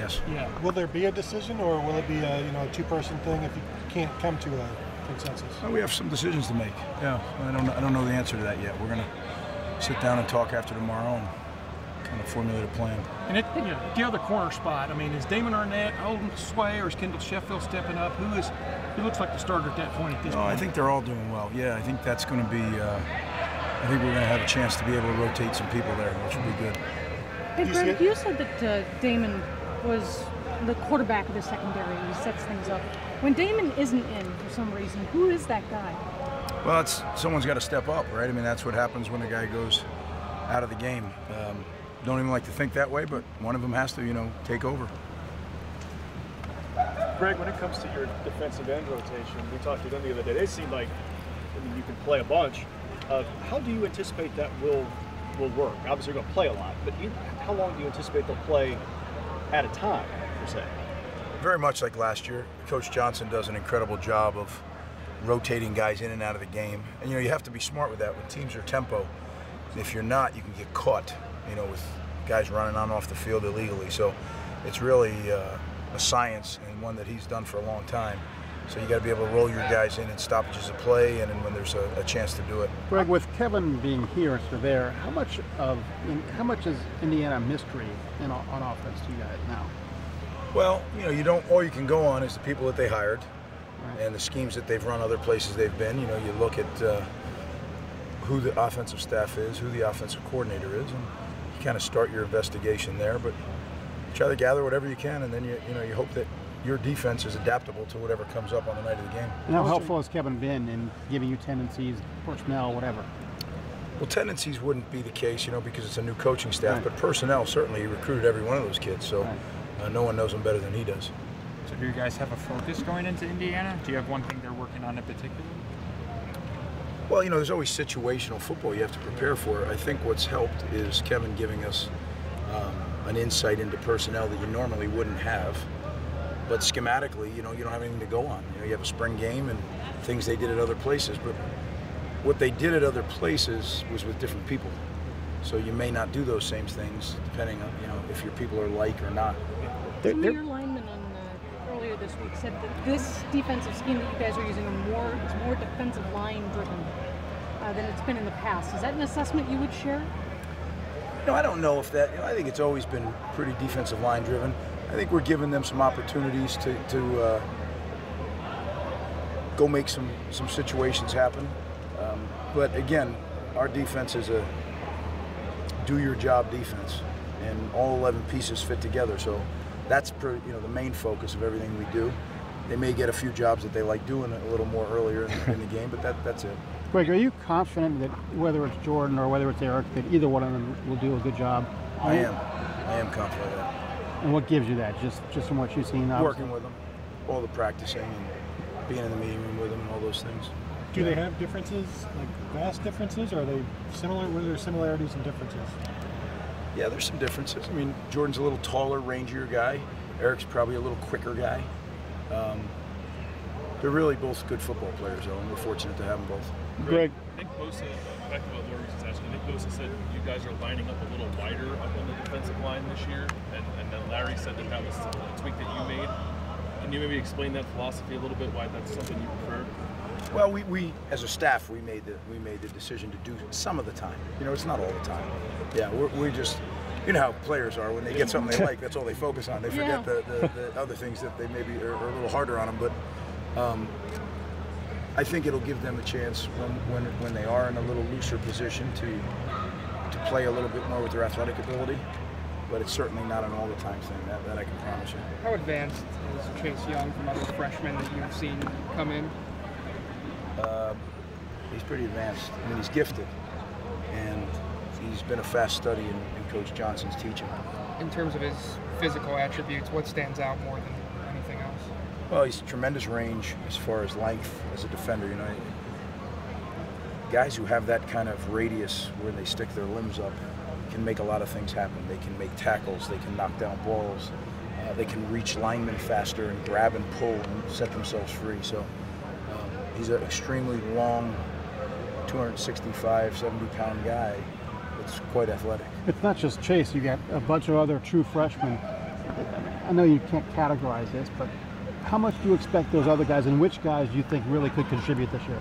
yes. Yeah. Will there be a decision, or will it be a two-person thing if you can't come to a consensus? Well, we have some decisions to make. Yeah, I don't know the answer to that yet. We're gonna sit down and talk after tomorrow and kind of formulate a plan. And the other corner spot, I mean, is Damon Arnett holding sway, or is Kendall Sheffield stepping up? Who looks like the starter at that point at this point? I think they're all doing well. Yeah, I think that's going to be, I think we're going to have a chance to be able to rotate some people there, which will be good. Hey, Greg, you said that Damon was the quarterback of the secondary. He sets things up. When Damon isn't in for some reason, who is that guy? Well, someone's got to step up, right? I mean, that's what happens when a guy goes out of the game. Don't even like to think that way, but one of them has to, take over. Greg, when it comes to your defensive end rotation, we talked to them the other day. They seem like, you can play a bunch. How do you anticipate that will work? Obviously, you're going to play a lot, but how long do you anticipate they'll play at a time, per se? Very much like last year. Coach Johnson does an incredible job of rotating guys in and out of the game. And, you have to be smart with that. When teams are tempo, if you're not, you can get caught, with guys running on off the field illegally. So it's really a science, and one that he's done for a long time. So you got to be able to roll your guys in and stoppages of play, and then when there's a chance to do it. Greg, with Kevin being here instead of there, how much is Indiana mystery on offense to you guys now? Well, you don't. All you can go on is the people that they hired, right, and the schemes that they've run other places they've been. You look at who the offensive staff is, who the offensive coordinator is, and you kind of start your investigation there. But try to gather whatever you can, and then you hope that your defense is adaptable to whatever comes up on the night of the game. And how helpful has Kevin been in giving you tendencies, personnel, whatever? Well, tendencies wouldn't be the case, because it's a new coaching staff, right, but personnel, certainly he recruited every one of those kids, so right, no one knows them better than he does. So do you guys have a focus going into Indiana? Do you have one thing they're working on in particular? Well, there's always situational football you have to prepare for. I think what's helped is Kevin giving us an insight into personnel that you normally wouldn't have. But schematically, you don't have anything to go on. You have a spring game and things they did at other places. But what they did at other places was with different people. So you may not do those same things depending on, if your people are like or not. Some of your linemen earlier this week said that this defensive scheme that you guys are using is more defensive line driven than it's been in the past. Is that an assessment you would share? I don't know if that. I think it's always been pretty defensive line driven. I think we're giving them some opportunities to go make some situations happen. But again, our defense is a do-your-job defense, and all 11 pieces fit together. So that's the main focus of everything we do. They may get a few jobs that they like doing a little more earlier in the game, but that's it. Greg, are you confident that whether it's Jordan or whether it's Eric, that either one of them will do a good job? I am confident of that. And what gives you that? Just from what you've seen? Obviously? Working with them, all the practicing and being in the meeting room with them and all those things. Do they have differences, like vast differences, or are they similar? What are there similarities and differences? Yeah, there's some differences. I mean, Jordan's a little taller, rangier guy. Eric's probably a little quicker guy. They're really both good football players, though, and we're fortunate to have them both. Greg. Nick Bosa, back to what Lori was just asking, Nick Bosa said you guys are lining up a little wider up on the defensive line this year, and then Larry said that was a tweak that you made. Can you maybe explain that philosophy a little bit, why that's something you prefer? Well, we as a staff, we made the decision to do some of the time. It's not all the time. Yeah, we just, how players are when they get something they like, that's all they focus on. They forget the other things that they maybe are a little harder on them. But I think it'll give them a chance when they are in a little looser position to play a little bit more with their athletic ability. But it's certainly not an all-the-time thing, that I can promise you. How advanced is Chase Young from other freshmen that you've seen come in? He's pretty advanced. I mean, he's gifted, and he's been a fast study in Coach Johnson's teaching. In terms of his physical attributes, what stands out more than anything else? Well, he's tremendous range as far as length as a defender. Guys who have that kind of radius where they stick their limbs up can make a lot of things happen. They can make tackles, they can knock down balls, they can reach linemen faster and grab and pull and set themselves free. So he's an extremely long, 265, 70-pound guy that's quite athletic. It's not just Chase. You got a bunch of other true freshmen. I know you can't categorize this, but how much do you expect those other guys, and which guys do you think really could contribute this year?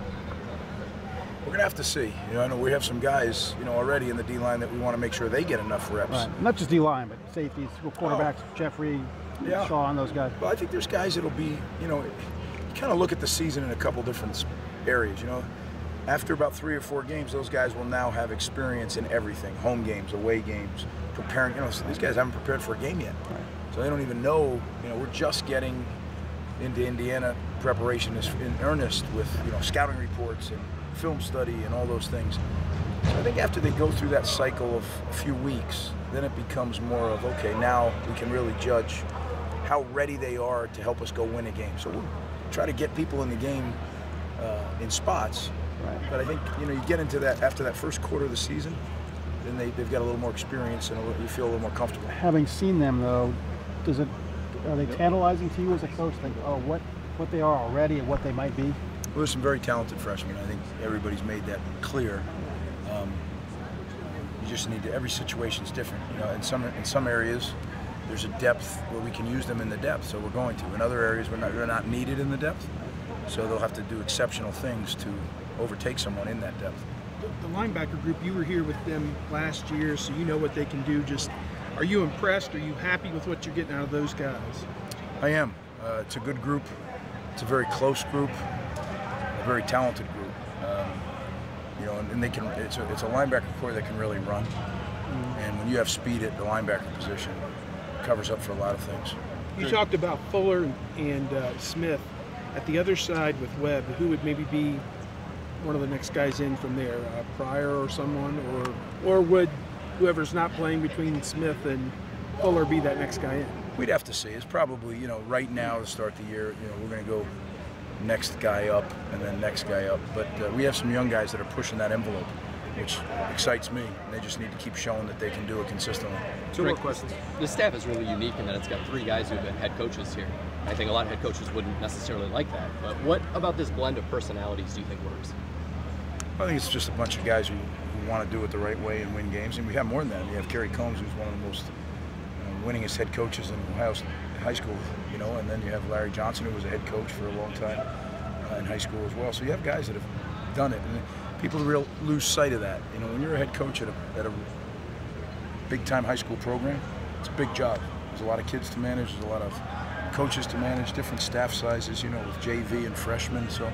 We're going to have to see. I know we have some guys, already in the D-line that we want to make sure they get enough reps. Right. Not just D-line, but safeties, quarterbacks, Jeffrey, Shaw, and those guys. Well, I think there's guys that'll be, you kind of look at the season in a couple different areas, After about 3 or 4 games, those guys will now have experience in everything, home games, away games, preparing. These guys haven't prepared for a game yet. Right. So they don't even know, we're just getting into Indiana preparation in earnest with, scouting reports and film study and all those things. So I think after they go through that cycle of a few weeks, then it becomes more of, okay, now we can really judge how ready they are to help us go win a game. So we'll try to get people in the game in spots. Right. But I think, you get into that after that first quarter of the season, then they've got a little more experience and you feel a little more comfortable. Having seen them, though, are they tantalizing to you as a coach? Think, what they are already and what they might be? Well, there's some very talented freshmen. I think everybody's made that clear. You just need to. Every situation's different. In some areas, there's a depth where we can use them in the depth, so we're going to. In other areas, they're not needed in the depth, so they'll have to do exceptional things to overtake someone in that depth. The linebacker group, you were here with them last year, so you know what they can do. Just, are you impressed? Are you happy with what you're getting out of those guys? I am. It's a good group. It's a very close group, a very talented group. And they can. It's a linebacker core that can really run. And when you have speed at the linebacker position, it covers up for a lot of things. You talked about Fuller and Smith. At the other side with Webb, who would maybe be one of the next guys in from there, Pryor or someone, or would whoever's not playing between Smith and Fuller be that next guy in? We'd have to see. It's probably, right now to start the year, we're going to go next guy up and then next guy up. But we have some young guys that are pushing that envelope, which excites me. They just need to keep showing that they can do it consistently. Two more questions. The staff is really unique in that it's got 3 guys who've been head coaches here. I think a lot of head coaches wouldn't necessarily like that. But what about this blend of personalities do you think works? I think it's just a bunch of guys who want to do it the right way and win games. And we have more than that. We have Kerry Combs, who's one of the most winningest head coaches in Ohio high school, and then you have Larry Johnson, who was a head coach for a long time in high school as well. So you have guys that have done it, and people lose sight of that. When you're a head coach at a big-time high school program, it's a big job. There's a lot of kids to manage. There's a lot of coaches to manage, different staff sizes, with JV and freshmen. So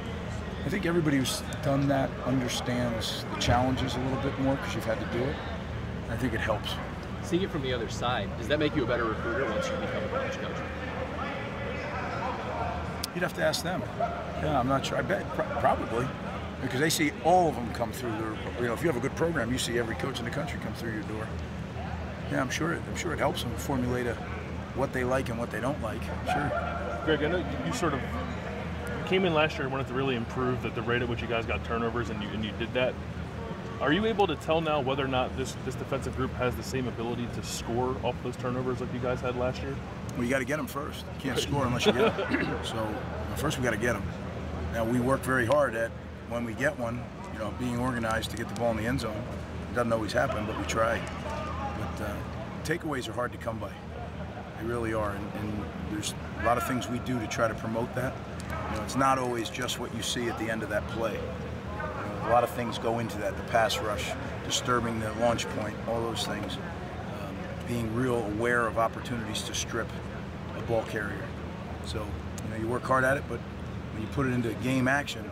I think everybody who's done that understands the challenges a little bit more because you've had to do it. I think it helps. Seeing it from the other side, does that make you a better recruiter once you become a college coach? You'd have to ask them. Yeah, I'm not sure. I bet probably, because they see all of them come through. If you have a good program, you see every coach in the country come through your door. Yeah, I'm sure it helps them formulate what they like and what they don't like. Sure. Greg, I know you sort of came in last year and wanted to really improve the rate at which you guys got turnovers, and you did that. Are you able to tell now whether or not this defensive group has the same ability to score off those turnovers like you guys had last year? Well, you got to get them first. You can't score unless you get them. So first we got to get them. Now we work very hard at when we get one, being organized to get the ball in the end zone. It doesn't always happen, but we try. But takeaways are hard to come by. They really are, and there's a lot of things we do to try to promote that. It's not always just what you see at the end of that play. A lot of things go into that, the pass rush, disturbing the launch point, all those things. Being real aware of opportunities to strip a ball carrier. So, you work hard at it, but when you put it into game action,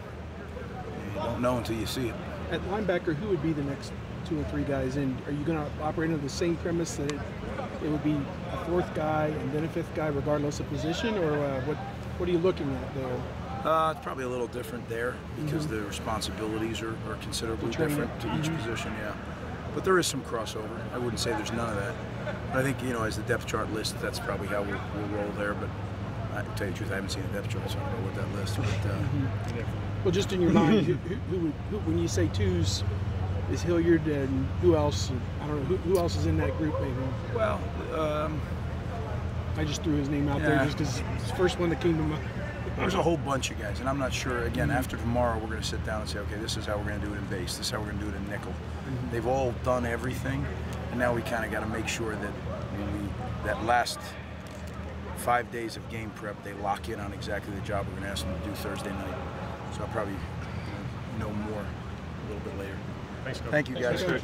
you don't know until you see it. At linebacker, who would be the next 2 or 3 guys in? Are you going to operate under the same premise that it would be a 4th guy and then a 5th guy regardless of position, or what are you looking at there? It's probably a little different there because the responsibilities are considerably different to each position, yeah. But there is some crossover. I wouldn't say there's none of that. But I think, as the depth chart lists, that's probably how we'll roll there. But I tell you the truth, I haven't seen a depth chart, so I don't know what that lists. But, well, just in your mind, who, when you say 2s, is Hilliard and who else? I don't know, who else is in that group maybe? Well, I just threw his name out there just because it's the first one that came to mind. There's a whole bunch of guys, and I'm not sure, again, after tomorrow we're going to sit down and say, okay, this is how we're going to do it in base, this is how we're going to do it in nickel. They've all done everything, and now we kind of got to make sure that that last 5 days of game prep, they lock in on exactly the job we're going to ask them to do Thursday night. So I'll probably know more a little bit later. Thanks, Coach. Thank you, guys. Thanks, Coach.